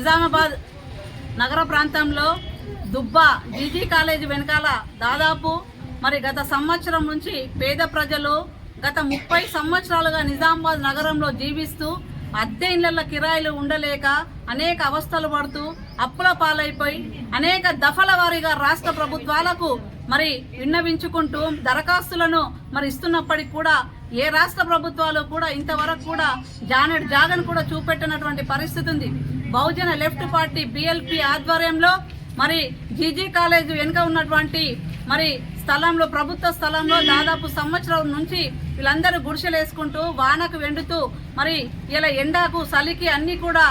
నిజామాబాద్ నగర ప్రాంతంలో దుబ్బ జీజీ కాలేజీ వెనకాల దాదాపు మరి గత సంవత్సరం నుంచి పేద ప్రజలు గత 30 సంవత్సరాలుగా నిజామాబాద్ నగరంలో జీవిస్తూ అద్దె ఇళ్ల కిరాయిలు ఉండలేక అనేక అవస్థలు పడుతూ అప్పుల పాలైపోయి అనేక దఫల వారీగా రాష్ట్ర ప్రభుత్వాలకు మరి విన్నవించుకుంటూ దరఖాస్తులను మరి ఇస్తున్నప్పటికీ కూడా ఏ రాష్ట్ర ప్రభుత్వాలు కూడా ఇంతవరకు కూడా జాగను కూడా చూపెట్టినటువంటి పరిస్థితి ఉంది. బహుజన లెఫ్ట్ పార్టీ BLP ఆధ్వర్యంలో మరి జీజీ కాలేజ్ వెనుక ఉన్నటువంటి మరి స్థలంలో ప్రభుత్వ స్థలంలో దాదాపు సంవత్సరం నుంచి వీళ్ళందరూ గుడిసెలు వేసుకుంటూ వానకు వెండుతూ మరి ఇలా ఎండాకు చలికి అన్ని కూడా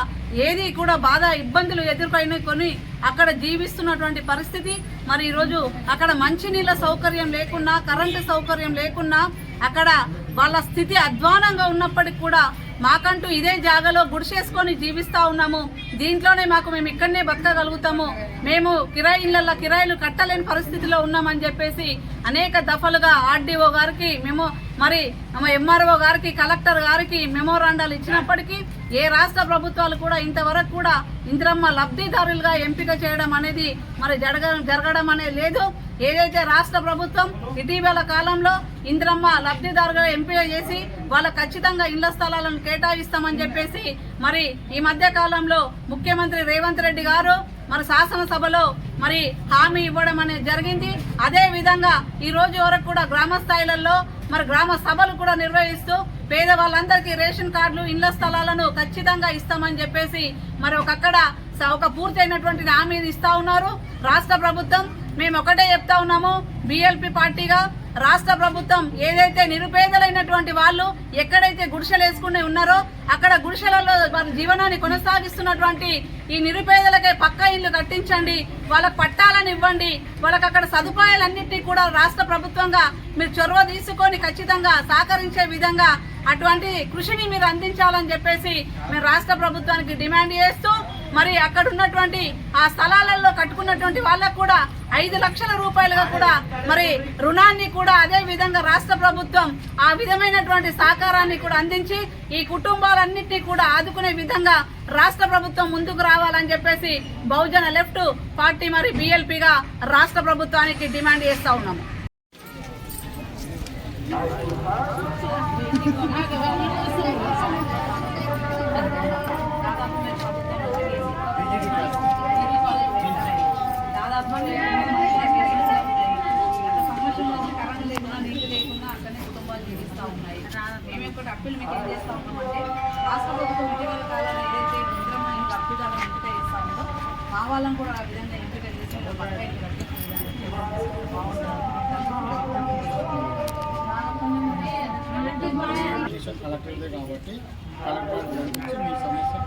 ఏది కూడా బాధ ఇబ్బందులు ఎదుర్కొని అక్కడ జీవిస్తున్నటువంటి పరిస్థితి. మరి ఈరోజు అక్కడ మంచినీళ్ళ సౌకర్యం లేకున్నా కరెంటు సౌకర్యం లేకున్నా అక్కడ వాళ్ళ స్థితి అధ్వానంగా ఉన్నప్పటికీ కూడా మాకంటూ ఇదే జాగాలో గుడిసేసుకొని జీవిస్తూ ఉన్నాము. దీంట్లోనే మేము ఇక్కడనే బతకగలుగుతాము, మేము కిరాయిలు కట్టలేని పరిస్థితిలో ఉన్నామని చెప్పేసి అనేక దఫలుగా RDO గారికి మేము మరి MRO గారికి కలెక్టర్ గారికి మెమోరాండాలు ఇచ్చినప్పటికీ ఏ రాష్ట్ర ప్రభుత్వాలు కూడా ఇంతవరకు కూడా ఇందిరమ్మ లబ్ధిదారులుగా ఎంపిక చేయడం అనేది మరి జరగడం అనేది లేదు. ఏదైతే రాష్ట్ర ప్రభుత్వం ఇటీవల కాలంలో ఇందిరమ్మ లబ్ధిదారుగా ఎంపిక చేసి వాళ్ళకు ఖచ్చితంగా ఇళ్ల స్థలాలను కేటాయిస్తామని చెప్పేసి మరి ఈ మధ్య కాలంలో ముఖ్యమంత్రి రేవంత్ రెడ్డి గారు మరి శాసనసభలో మరి హామీ ఇవ్వడం అనేది జరిగింది. అదే విధంగా ఈ రోజు వరకు కూడా గ్రామ స్థాయిలలో మరి గ్రామ సభలు కూడా నిర్వహిస్తూ పేదవాళ్ళందరికీ రేషన్ కార్డులు ఇళ్ల స్థలాలను ఖచ్చితంగా ఇస్తామని చెప్పేసి మరి ఒక పూర్తయినటువంటి హామీని ఇస్తా ఉన్నారు రాష్ట్ర ప్రభుత్వం. మేము ఒకటే చెప్తా ఉన్నాము, BLP పార్టీగా రాష్ట్ర ప్రభుత్వం ఏదైతే నిరుపేదలైనటువంటి వాళ్ళు ఎక్కడైతే గుడిసెలు వేసుకుని ఉన్నారో అక్కడ గుడిసెలలో వారి జీవనాన్ని కొనసాగిస్తున్నటువంటి ఈ నిరుపేదలకే పక్కా ఇల్లు కట్టించండి, వాళ్ళకు పట్టాలను ఇవ్వండి, వాళ్ళకి అక్కడ సదుపాయాలన్నింటినీ కూడా రాష్ట్ర ప్రభుత్వంగా మీరు చొరవ తీసుకొని ఖచ్చితంగా సహకరించే విధంగా అటువంటి కృషిని మీరు అందించాలని చెప్పేసి మేము రాష్ట్ర ప్రభుత్వానికి డిమాండ్ చేస్తూ మరి అక్కడ ఉన్నటువంటి ఆ స్థలాలలో కట్టుకున్నటువంటి వాళ్ళకు కూడా 5 లక్షల రూపాయలుగా కూడా మరి రుణాన్ని కూడా అదే విధంగా రాష్ట్ర ప్రభుత్వం ఆ విధమైనటువంటి సహకారాన్ని కూడా అందించి ఈ కుటుంబాలన్నింటినీ కూడా ఆదుకునే విధంగా రాష్ట్ర ప్రభుత్వం ముందుకు రావాలని చెప్పేసి బహుజన లెఫ్ట్ పార్టీ మరి BLPగా రాష్ట్ర ప్రభుత్వానికి డిమాండ్ చేస్తా ఉన్నాము. మేము ఒకటి అప్పీల్ మీకు ఏం చేస్తా ఉన్నామంటే రాష్ట్ర ప్రభుత్వం ఇటీవల కాలంలో ఏదైతే ఇందిరమ్మ ఇంటి అప్పిదాలను ఎంపిక చేస్తా ఉందో మా వాళ్ళని కూడా ఆ విధంగా ఎంపిక చేసి కలెక్టర్దే కాబట్టి కలెక్టర్ మీ సమస్య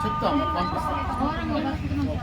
చెప్తాము, పంపిస్తాము.